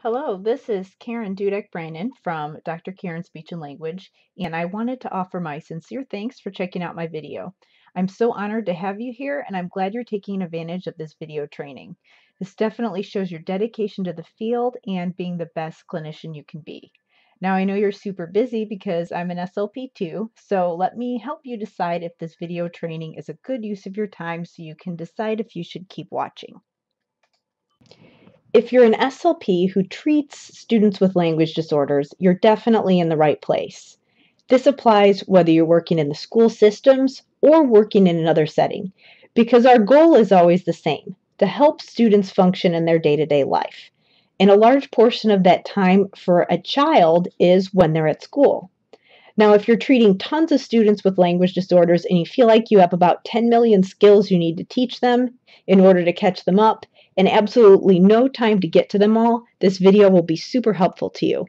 Hello, this is Karen Dudek-Brannan from Dr. Karen Speech and Language, and I wanted to offer my sincere thanks for checking out my video. I'm so honored to have you here, and I'm glad you're taking advantage of this video training. This definitely shows your dedication to the field and being the best clinician you can be. Now, I know you're super busy because I'm an SLP too, so let me help you decide if this video training is a good use of your time so you can decide if you should keep watching. If you're an SLP who treats students with language disorders, you're definitely in the right place. This applies whether you're working in the school systems or working in another setting, because our goal is always the same, to help students function in their day-to-day life. And a large portion of that time for a child is when they're at school. Now, if you're treating tons of students with language disorders and you feel like you have about 10 million skills you need to teach them in order to catch them up, and absolutely no time to get to them all, this video will be super helpful to you.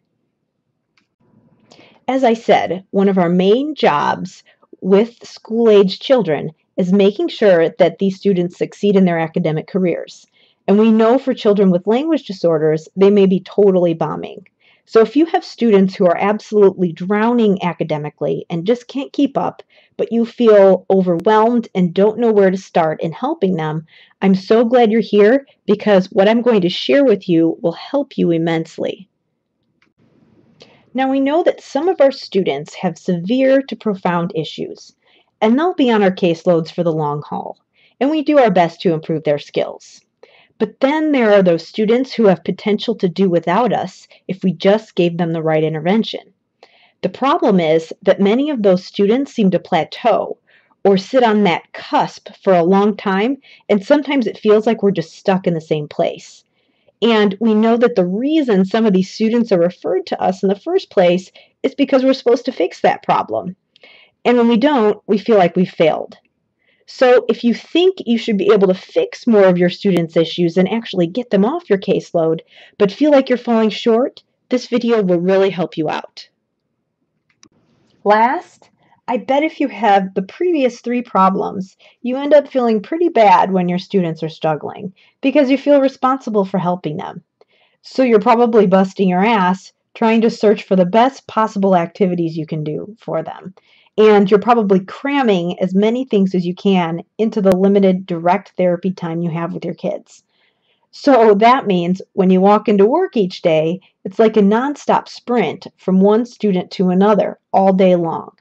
As I said, one of our main jobs with school-age children is making sure that these students succeed in their academic careers. And we know for children with language disorders, they may be totally bombing. So if you have students who are absolutely drowning academically and just can't keep up, but you feel overwhelmed and don't know where to start in helping them, I'm so glad you're here because what I'm going to share with you will help you immensely. Now we know that some of our students have severe to profound issues, and they'll be on our caseloads for the long haul, and we do our best to improve their skills. But then there are those students who have potential to do without us if we just gave them the right intervention. The problem is that many of those students seem to plateau or sit on that cusp for a long time, and sometimes it feels like we're just stuck in the same place. And we know that the reason some of these students are referred to us in the first place is because we're supposed to fix that problem. And when we don't, we feel like we failed. So if you think you should be able to fix more of your students' issues and actually get them off your caseload, but feel like you're falling short, this video will really help you out. Last, I bet if you have the previous 3 problems, you end up feeling pretty bad when your students are struggling because you feel responsible for helping them. So you're probably busting your ass trying to search for the best possible activities you can do for them. And you're probably cramming as many things as you can into the limited direct therapy time you have with your kids. So that means when you walk into work each day, it's like a nonstop sprint from one student to another all day long.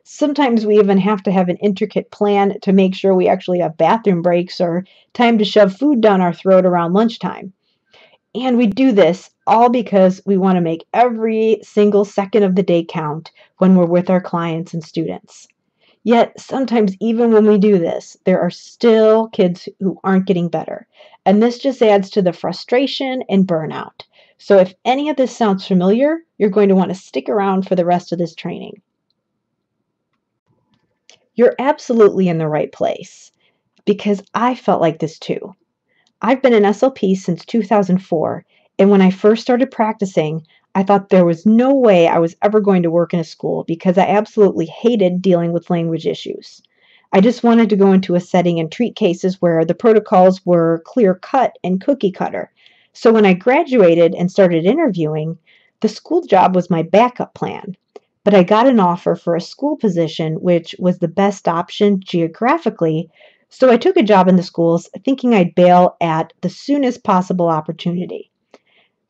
Sometimes we even have to have an intricate plan to make sure we actually have bathroom breaks or time to shove food down our throat around lunchtime. And we do this all because we want to make every single second of the day count when we're with our clients and students. Yet sometimes even when we do this, there are still kids who aren't getting better. And this just adds to the frustration and burnout. So if any of this sounds familiar, you're going to want to stick around for the rest of this training. You're absolutely in the right place because I felt like this too. I've been an SLP since 2004, and when I first started practicing, I thought there was no way I was ever going to work in a school because I absolutely hated dealing with language issues. I just wanted to go into a setting and treat cases where the protocols were clear-cut and cookie-cutter. So when I graduated and started interviewing, the school job was my backup plan. But I got an offer for a school position, which was the best option geographically, so I took a job in the schools thinking I'd bail at the soonest possible opportunity.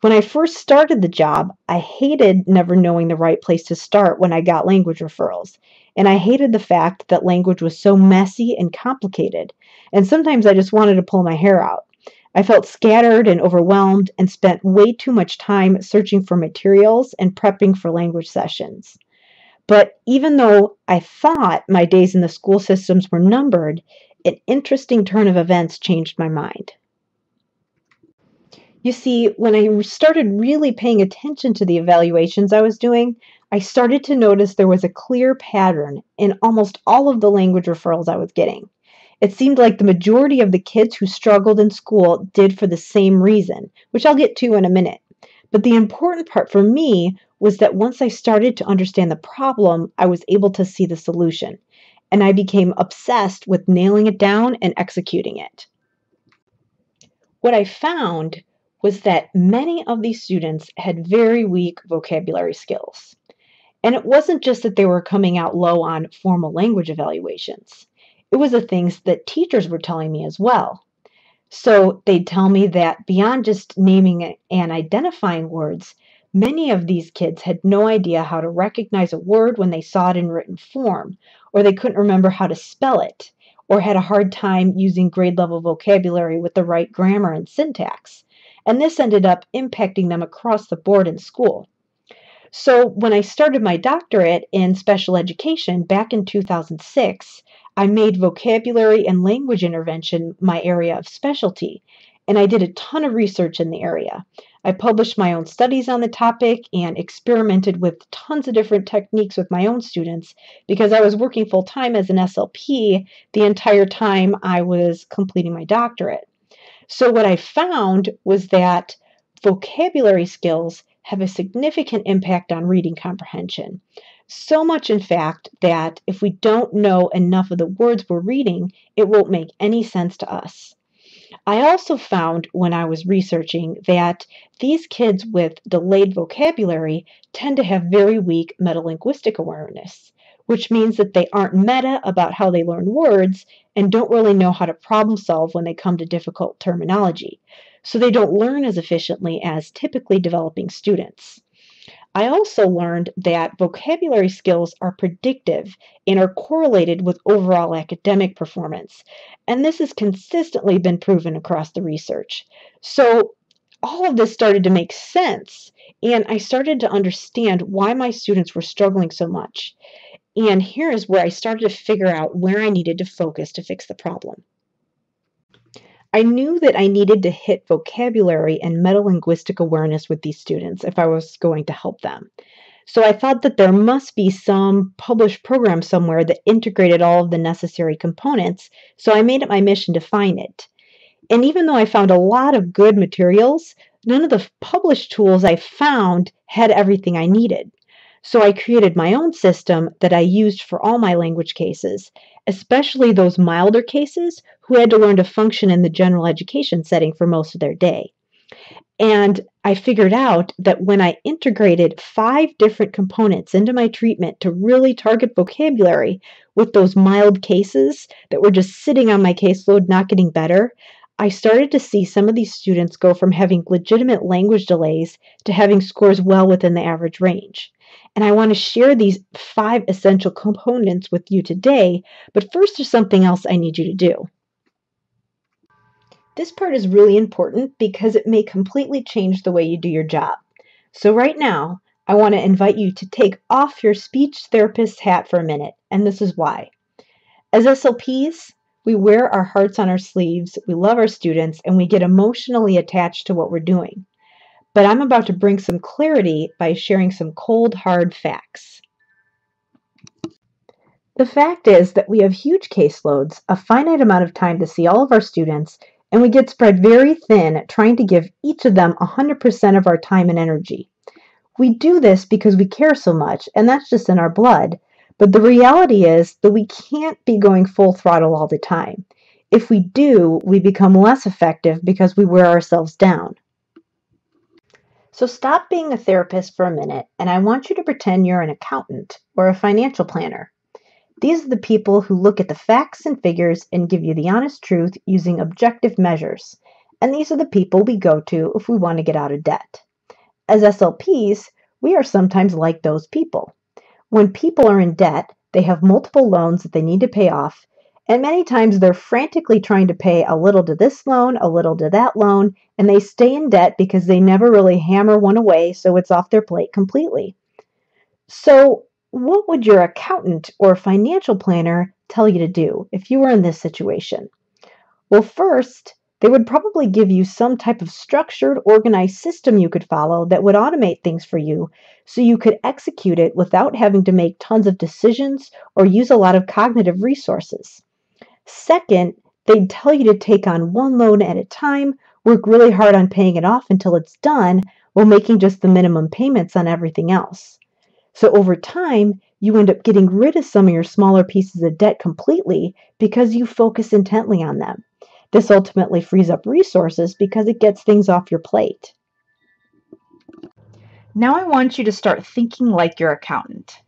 When I first started the job, I hated never knowing the right place to start when I got language referrals. And I hated the fact that language was so messy and complicated. And sometimes I just wanted to pull my hair out. I felt scattered and overwhelmed and spent way too much time searching for materials and prepping for language sessions. But even though I thought my days in the school systems were numbered, an interesting turn of events changed my mind. You see, when I started really paying attention to the evaluations I was doing, I started to notice there was a clear pattern in almost all of the language referrals I was getting. It seemed like the majority of the kids who struggled in school did for the same reason, which I'll get to in a minute. But the important part for me was that once I started to understand the problem, I was able to see the solution. And I became obsessed with nailing it down and executing it. What I found was that many of these students had very weak vocabulary skills. And it wasn't just that they were coming out low on formal language evaluations. It was the things that teachers were telling me as well. So they'd tell me that beyond just naming and identifying words, many of these kids had no idea how to recognize a word when they saw it in written form, or they couldn't remember how to spell it, or had a hard time using grade level vocabulary with the right grammar and syntax. And this ended up impacting them across the board in school. So, when I started my doctorate in special education back in 2006, I made vocabulary and language intervention my area of specialty, and I did a ton of research in the area. I published my own studies on the topic and experimented with tons of different techniques with my own students because I was working full time as an SLP the entire time I was completing my doctorate. So, what I found was that vocabulary skills have a significant impact on reading comprehension. So much, in fact, that if we don't know enough of the words we're reading, it won't make any sense to us. I also found when I was researching that these kids with delayed vocabulary tend to have very weak metalinguistic awareness, which means that they aren't meta about how they learn words and don't really know how to problem solve when they come to difficult terminology. So they don't learn as efficiently as typically developing students. I also learned that vocabulary skills are predictive and are correlated with overall academic performance. And this has consistently been proven across the research. So all of this started to make sense, and I started to understand why my students were struggling so much. And here is where I started to figure out where I needed to focus to fix the problem. I knew that I needed to hit vocabulary and metalinguistic awareness with these students if I was going to help them. So I thought that there must be some published program somewhere that integrated all of the necessary components, so I made it my mission to find it. And even though I found a lot of good materials, none of the published tools I found had everything I needed. So I created my own system that I used for all my language cases, especially those milder cases who had to learn to function in the general education setting for most of their day. And I figured out that when I integrated 5 different components into my treatment to really target vocabulary with those mild cases that were just sitting on my caseload, not getting better, I started to see some of these students go from having legitimate language delays to having scores well within the average range. And I want to share these 5 essential components with you today, but first there's something else I need you to do. This part is really important because it may completely change the way you do your job. So right now, I want to invite you to take off your speech therapist hat for a minute, and this is why. As SLPs, we wear our hearts on our sleeves, we love our students, and we get emotionally attached to what we're doing. But I'm about to bring some clarity by sharing some cold, hard facts. The fact is that we have huge caseloads, a finite amount of time to see all of our students, and we get spread very thin trying to give each of them 100% of our time and energy. We do this because we care so much, and that's just in our blood. But the reality is that we can't be going full throttle all the time. If we do, we become less effective because we wear ourselves down. So stop being a therapist for a minute, and I want you to pretend you're an accountant or a financial planner. These are the people who look at the facts and figures and give you the honest truth using objective measures. And these are the people we go to if we want to get out of debt. As SLPs, we are sometimes like those people. When people are in debt, they have multiple loans that they need to pay off, and many times they're frantically trying to pay a little to this loan, a little to that loan, and they stay in debt because they never really hammer one away so it's off their plate completely. So, what would your accountant or financial planner tell you to do if you were in this situation? Well, first, they would probably give you some type of structured, organized system you could follow that would automate things for you so you could execute it without having to make tons of decisions or use a lot of cognitive resources. Second, they'd tell you to take on one loan at a time, work really hard on paying it off until it's done while making just the minimum payments on everything else. So over time, you end up getting rid of some of your smaller pieces of debt completely because you focus intently on them. This ultimately frees up resources because it gets things off your plate. Now I want you to start thinking like your accountant.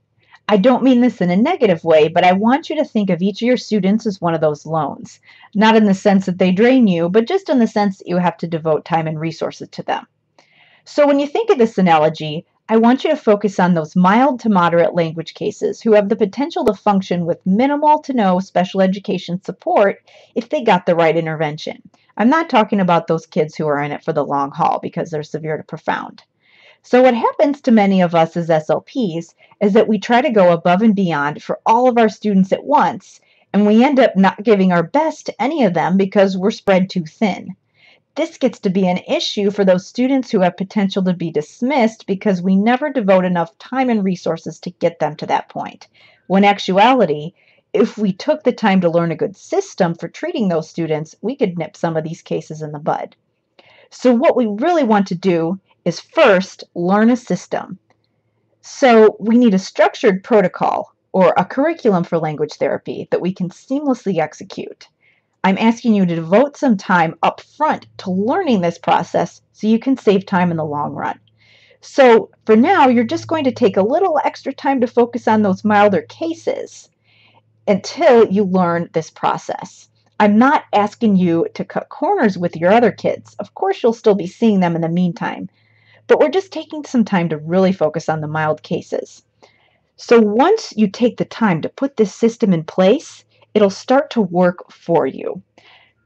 I don't mean this in a negative way, but I want you to think of each of your students as one of those loans. Not in the sense that they drain you, but just in the sense that you have to devote time and resources to them. So when you think of this analogy, I want you to focus on those mild to moderate language cases who have the potential to function with minimal to no special education support if they got the right intervention. I'm not talking about those kids who are in it for the long haul because they're severe to profound. So what happens to many of us as SLPs is that we try to go above and beyond for all of our students at once, and we end up not giving our best to any of them because we're spread too thin. This gets to be an issue for those students who have potential to be dismissed because we never devote enough time and resources to get them to that point. When in actuality, if we took the time to learn a good system for treating those students, we could nip some of these cases in the bud. So what we really want to do is first learn a system. So we need a structured protocol or a curriculum for language therapy that we can seamlessly execute. I'm asking you to devote some time up front to learning this process so you can save time in the long run. So for now, you're just going to take a little extra time to focus on those milder cases until you learn this process. I'm not asking you to cut corners with your other kids. Of course, you'll still be seeing them in the meantime, but we're just taking some time to really focus on the mild cases. So once you take the time to put this system in place, it'll start to work for you.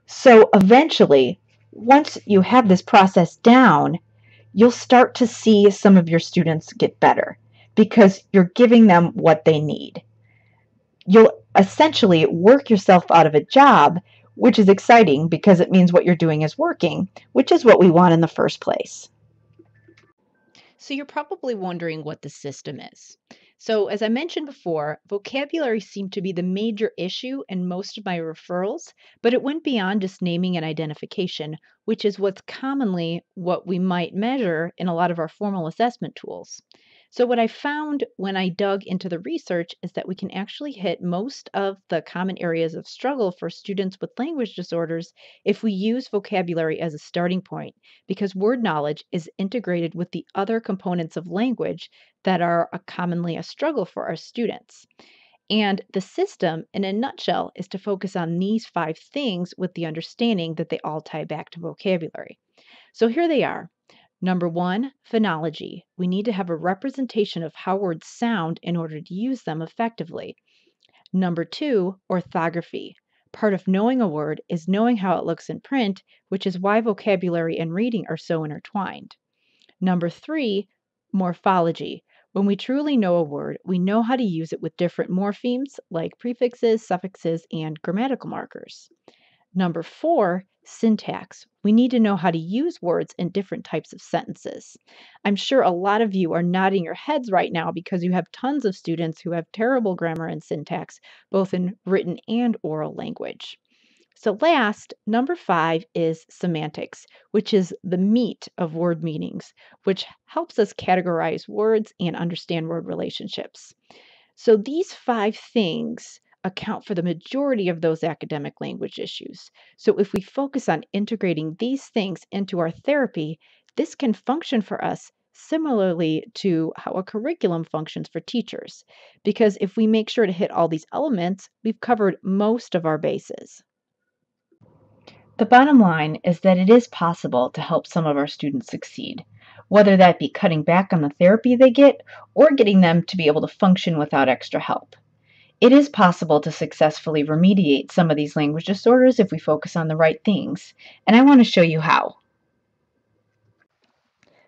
So eventually, once you have this process down, you'll start to see some of your students get better because you're giving them what they need. You'll essentially work yourself out of a job, which is exciting because it means what you're doing is working, which is what we want in the first place. So you're probably wondering what the system is. So as I mentioned before, vocabulary seemed to be the major issue in most of my referrals, but it went beyond just naming and identification, which is what's commonly what we might measure in a lot of our formal assessment tools. So what I found when I dug into the research is that we can actually hit most of the common areas of struggle for students with language disorders if we use vocabulary as a starting point because word knowledge is integrated with the other components of language that are commonly a struggle for our students. And the system, in a nutshell, is to focus on these 5 things with the understanding that they all tie back to vocabulary. So here they are. Number 1, phonology. We need to have a representation of how words sound in order to use them effectively. Number 2, orthography. Part of knowing a word is knowing how it looks in print, which is why vocabulary and reading are so intertwined. Number 3, morphology. When we truly know a word, we know how to use it with different morphemes like prefixes, suffixes, and grammatical markers. Number 4, syntax. We need to know how to use words in different types of sentences. I'm sure a lot of you are nodding your heads right now because you have tons of students who have terrible grammar and syntax, both in written and oral language. So last, number 5 is semantics, which is the meat of word meanings, which helps us categorize words and understand word relationships. So these 5 things account for the majority of those academic language issues. So if we focus on integrating these things into our therapy, this can function for us similarly to how a curriculum functions for teachers. Because if we make sure to hit all these elements, we've covered most of our bases. The bottom line is that it is possible to help some of our students succeed, whether that be cutting back on the therapy they get or getting them to be able to function without extra help. It is possible to successfully remediate some of these language disorders if we focus on the right things, and I want to show you how.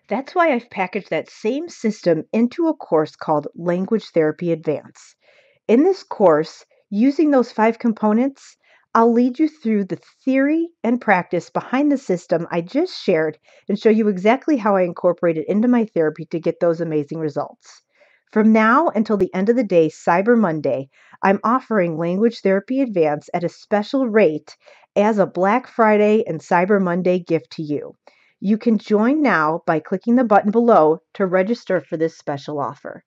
That's why I've packaged that same system into a course called Language Therapy Advance. In this course, using those 5 components, I'll lead you through the theory and practice behind the system I just shared and show you exactly how I incorporate it into my therapy to get those amazing results. From now until the end of the day, Cyber Monday, I'm offering Language Therapy Advance at a special rate as a Black Friday and Cyber Monday gift to you. You can join now by clicking the button below to register for this special offer.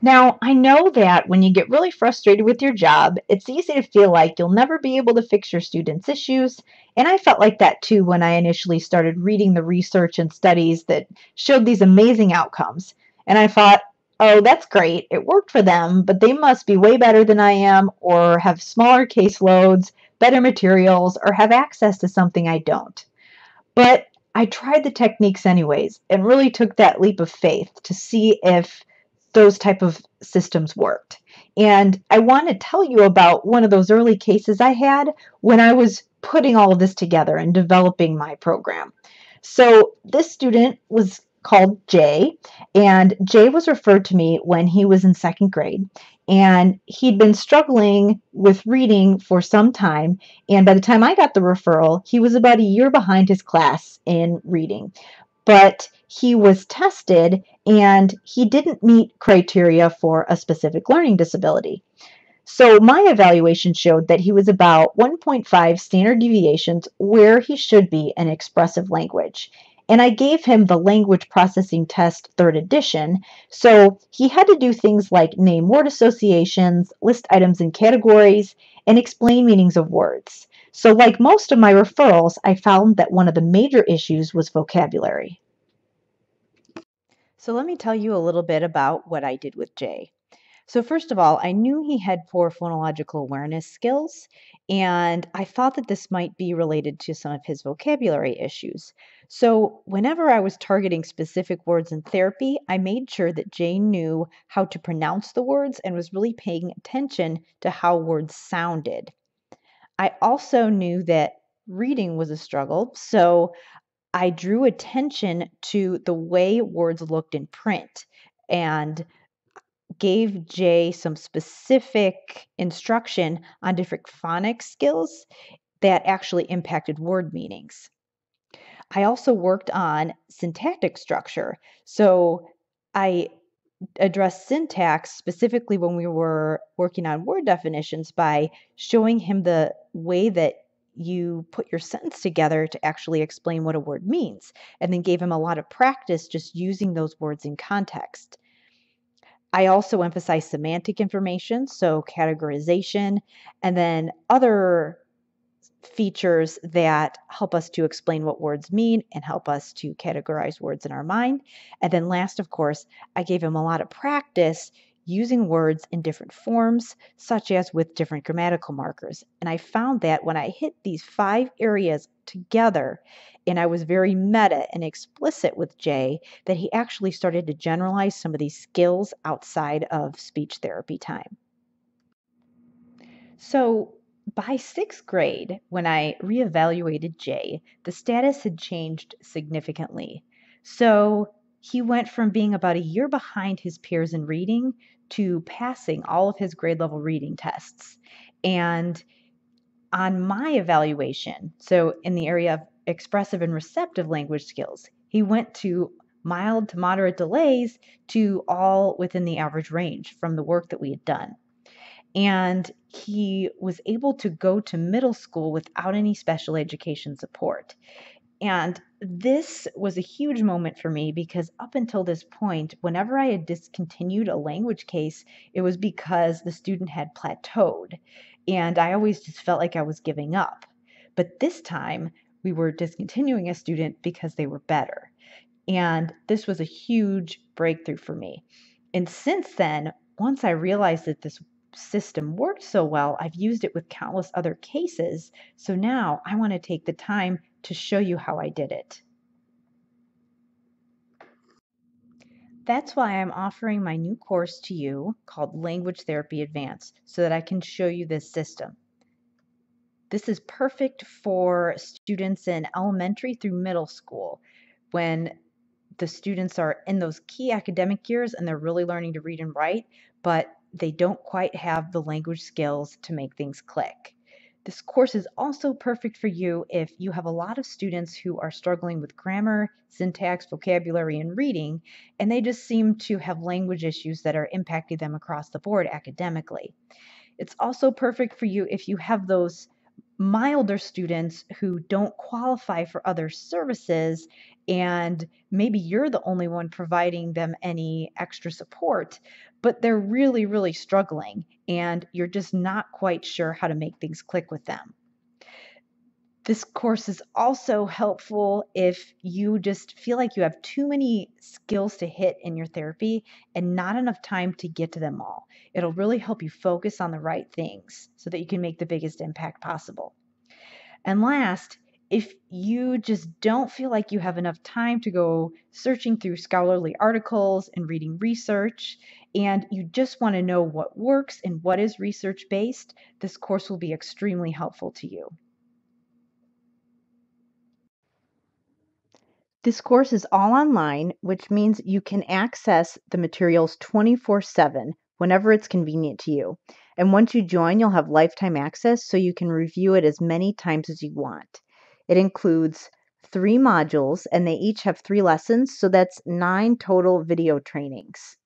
Now, I know that when you get really frustrated with your job, it's easy to feel like you'll never be able to fix your students' issues. And I felt like that too when I initially started reading the research and studies that showed these amazing outcomes. And I thought, oh, that's great. It worked for them, but they must be way better than I am, or have smaller caseloads, better materials, or have access to something I don't. But I tried the techniques anyways and really took that leap of faith to see if those type of systems worked. And I want to tell you about one of those early cases I had when I was putting all of this together and developing my program. So this student was called Jay, and Jay was referred to me when he was in second grade. And he'd been struggling with reading for some time. And by the time I got the referral, he was about a year behind his class in reading. But he was tested and he didn't meet criteria for a specific learning disability. So my evaluation showed that he was about 1.5 standard deviations where he should be in expressive language. And I gave him the language processing test third edition. So he had to do things like name word associations, list items and categories, and explain meanings of words. So, like most of my referrals, I found that one of the major issues was vocabulary. So, let me tell you a little bit about what I did with Jay. So, first of all, I knew he had poor phonological awareness skills, and I thought that this might be related to some of his vocabulary issues. So, whenever I was targeting specific words in therapy, I made sure that Jane knew how to pronounce the words and was really paying attention to how words sounded. I also knew that reading was a struggle, so I drew attention to the way words looked in print and gave Jay some specific instruction on different phonics skills that actually impacted word meanings. I also worked on syntactic structure. So I addressed syntax specifically when we were working on word definitions by showing him the way that you put your sentence together to actually explain what a word means, and then gave him a lot of practice just using those words in context. I also emphasize semantic information, so categorization, and then other features that help us to explain what words mean and help us to categorize words in our mind. And then last, of course, I gave him a lot of practice using words in different forms, such as with different grammatical markers. And I found that when I hit these 5 areas together, and I was very meta and explicit with Jay, that he actually started to generalize some of these skills outside of speech therapy time. So by sixth grade, when I reevaluated Jay, the status had changed significantly. So he went from being about a year behind his peers in reading to passing all of his grade level reading tests. And on my evaluation, so in the area of expressive and receptive language skills, he went to mild to moderate delays to all within the average range from the work that we had done. And he was able to go to middle school without any special education support. And this was a huge moment for me because up until this point, whenever I had discontinued a language case, it was because the student had plateaued. And I always just felt like I was giving up. But this time, we were discontinuing a student because they were better. And this was a huge breakthrough for me. And since then, once I realized that this system worked so well, I've used it with countless other cases. So now I want to take the time to show you how I did it. That's why I'm offering my new course to you called Language Therapy Advanced so that I can show you this system. This is perfect for students in elementary through middle school when the students are in those key academic years and they're really learning to read and write, but they don't quite have the language skills to make things click. This course is also perfect for you if you have a lot of students who are struggling with grammar, syntax, vocabulary, and reading, and they just seem to have language issues that are impacting them across the board academically. It's also perfect for you if you have those milder students who don't qualify for other services, and maybe you're the only one providing them any extra support, but they're really, really struggling and you're just not quite sure how to make things click with them. This course is also helpful if you just feel like you have too many skills to hit in your therapy and not enough time to get to them all. It'll really help you focus on the right things so that you can make the biggest impact possible. And last, if you just don't feel like you have enough time to go searching through scholarly articles and reading research, and you just want to know what works and what is research based, this course will be extremely helpful to you. This course is all online, which means you can access the materials 24/7 whenever it's convenient to you. And once you join, you'll have lifetime access so you can review it as many times as you want. It includes 3 modules, and they each have 3 lessons, so that's 9 total video trainings.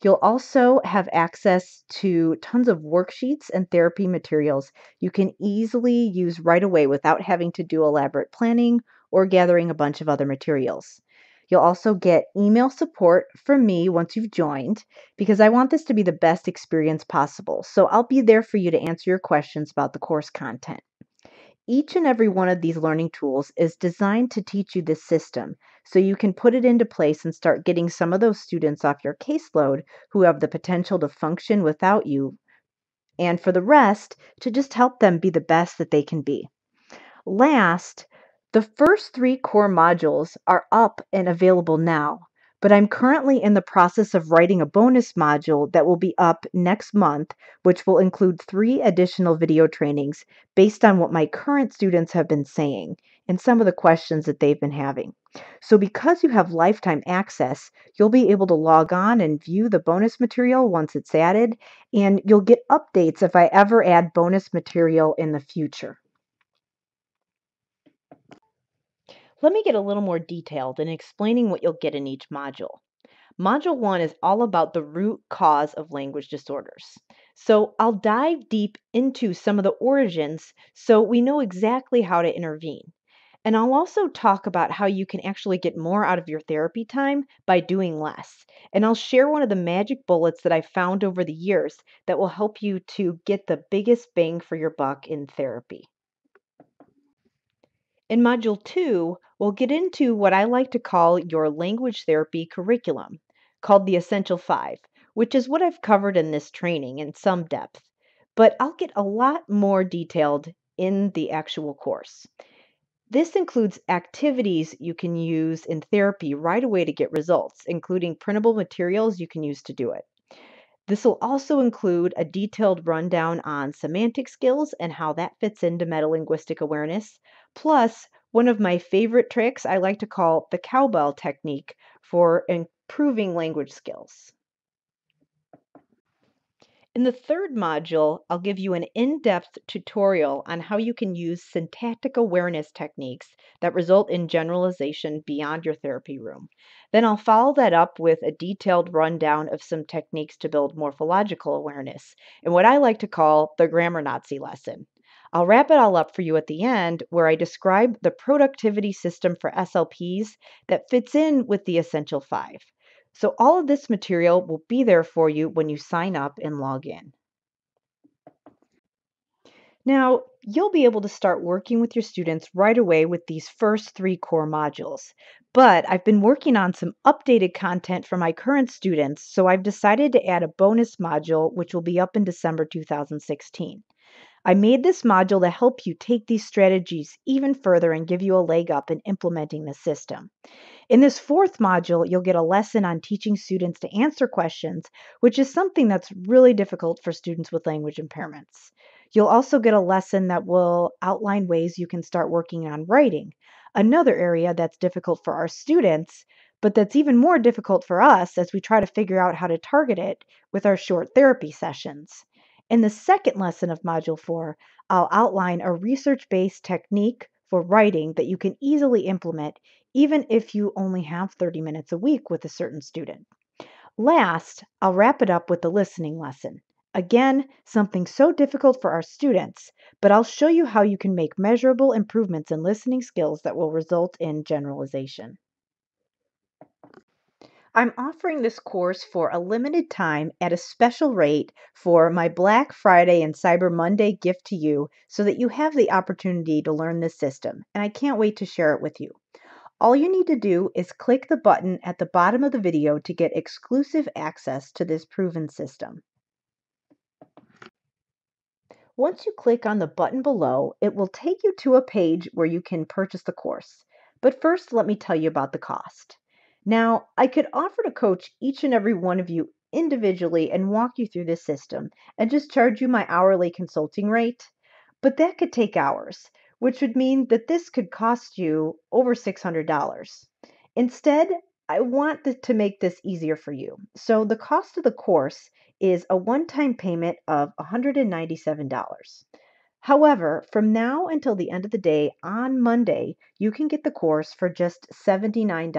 You'll also have access to tons of worksheets and therapy materials you can easily use right away without having to do elaborate planning or gathering a bunch of other materials. You'll also get email support from me once you've joined because I want this to be the best experience possible. So I'll be there for you to answer your questions about the course content. Each and every one of these learning tools is designed to teach you this system so you can put it into place and start getting some of those students off your caseload who have the potential to function without you, and for the rest, to just help them be the best that they can be. Last, the first 3 core modules are up and available now, but I'm currently in the process of writing a bonus module that will be up next month, which will include 3 additional video trainings based on what my current students have been saying and some of the questions that they've been having. So, because you have lifetime access, you'll be able to log on and view the bonus material once it's added, and you'll get updates if I ever add bonus material in the future. Let me get a little more detailed in explaining what you'll get in each module. Module 1 is all about the root cause of language disorders. So I'll dive deep into some of the origins so we know exactly how to intervene. And I'll also talk about how you can actually get more out of your therapy time by doing less. And I'll share one of the magic bullets that I've found over the years that will help you to get the biggest bang for your buck in therapy. In Module 2, we'll get into what I like to call your language therapy curriculum, called the Essential Five, which is what I've covered in this training in some depth, but I'll get a lot more detailed in the actual course. This includes activities you can use in therapy right away to get results, including printable materials you can use to do it. This will also include a detailed rundown on semantic skills and how that fits into metalinguistic awareness, plus one of my favorite tricks I like to call the cowbell technique for improving language skills. In the third module, I'll give you an in-depth tutorial on how you can use syntactic awareness techniques that result in generalization beyond your therapy room. Then I'll follow that up with a detailed rundown of some techniques to build morphological awareness, and what I like to call the grammar Nazi lesson. I'll wrap it all up for you at the end where I describe the productivity system for SLPs that fits in with the Essential Five. So all of this material will be there for you when you sign up and log in. Now, you'll be able to start working with your students right away with these first 3 core modules. But I've been working on some updated content for my current students, so I've decided to add a bonus module which will be up in December 2016. I made this module to help you take these strategies even further and give you a leg up in implementing the system. In this fourth module, you'll get a lesson on teaching students to answer questions, which is something that's really difficult for students with language impairments. You'll also get a lesson that will outline ways you can start working on writing, another area that's difficult for our students, but that's even more difficult for us as we try to figure out how to target it with our short therapy sessions. In the second lesson of Module 4, I'll outline a research based technique for writing that you can easily implement even if you only have 30 minutes a week with a certain student. Last, I'll wrap it up with the listening lesson. Again, something so difficult for our students, but I'll show you how you can make measurable improvements in listening skills that will result in generalization. I'm offering this course for a limited time at a special rate for my Black Friday and Cyber Monday gift to you so that you have the opportunity to learn this system, and I can't wait to share it with you. All you need to do is click the button at the bottom of the video to get exclusive access to this proven system. Once you click on the button below, it will take you to a page where you can purchase the course. But first, let me tell you about the cost. Now, I could offer to coach each and every one of you individually and walk you through this system and just charge you my hourly consulting rate, but that could take hours, which would mean that this could cost you over $600. Instead, I want to make this easier for you. So the cost of the course is a one-time payment of $197. However, from now until the end of the day on Monday, you can get the course for just $79.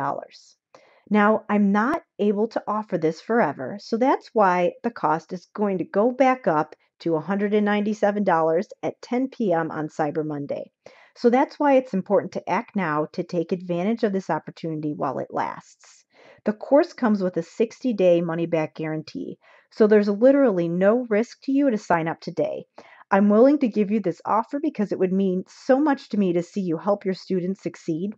Now, I'm not able to offer this forever, so that's why the cost is going to go back up to $197 at 10 p.m. on Cyber Monday. So that's why it's important to act now to take advantage of this opportunity while it lasts. The course comes with a 60-day money-back guarantee, so there's literally no risk to you to sign up today. I'm willing to give you this offer because it would mean so much to me to see you help your students succeed.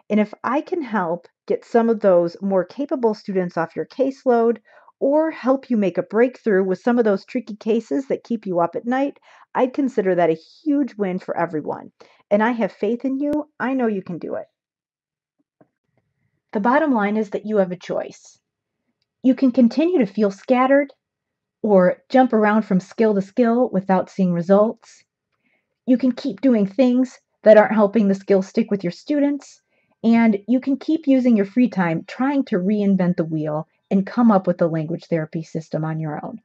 And if I can help get some of those more capable students off your caseload or help you make a breakthrough with some of those tricky cases that keep you up at night, I'd consider that a huge win for everyone. And I have faith in you. I know you can do it. The bottom line is that you have a choice. You can continue to feel scattered or jump around from skill to skill without seeing results. You can keep doing things that aren't helping the skill stick with your students, and you can keep using your free time trying to reinvent the wheel and come up with a language therapy system on your own.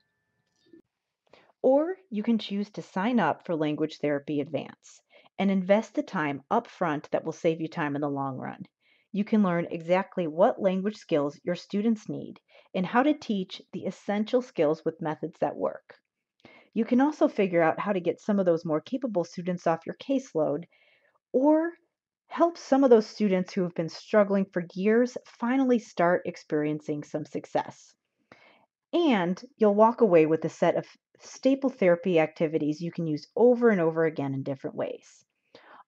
Or you can choose to sign up for Language Therapy Advance and invest the time upfront that will save you time in the long run. You can learn exactly what language skills your students need and how to teach the essential skills with methods that work. You can also figure out how to get some of those more capable students off your caseload or help some of those students who have been struggling for years finally start experiencing some success. And you'll walk away with a set of staple therapy activities you can use over and over again in different ways.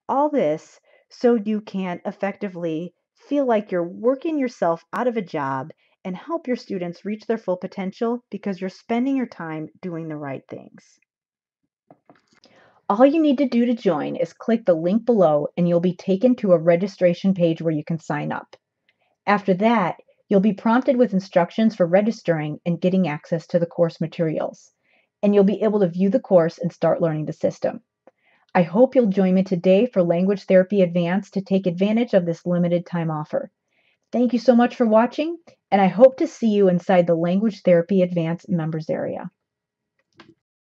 All this so you can effectively feel like you're working yourself out of a job and help your students reach their full potential because you're spending your time doing the right things. All you need to do to join is click the link below and you'll be taken to a registration page where you can sign up. After that, you'll be prompted with instructions for registering and getting access to the course materials. And you'll be able to view the course and start learning the system. I hope you'll join me today for Language Therapy Advanced to take advantage of this limited time offer. Thank you so much for watching, and I hope to see you inside the Language Therapy Advanced members area.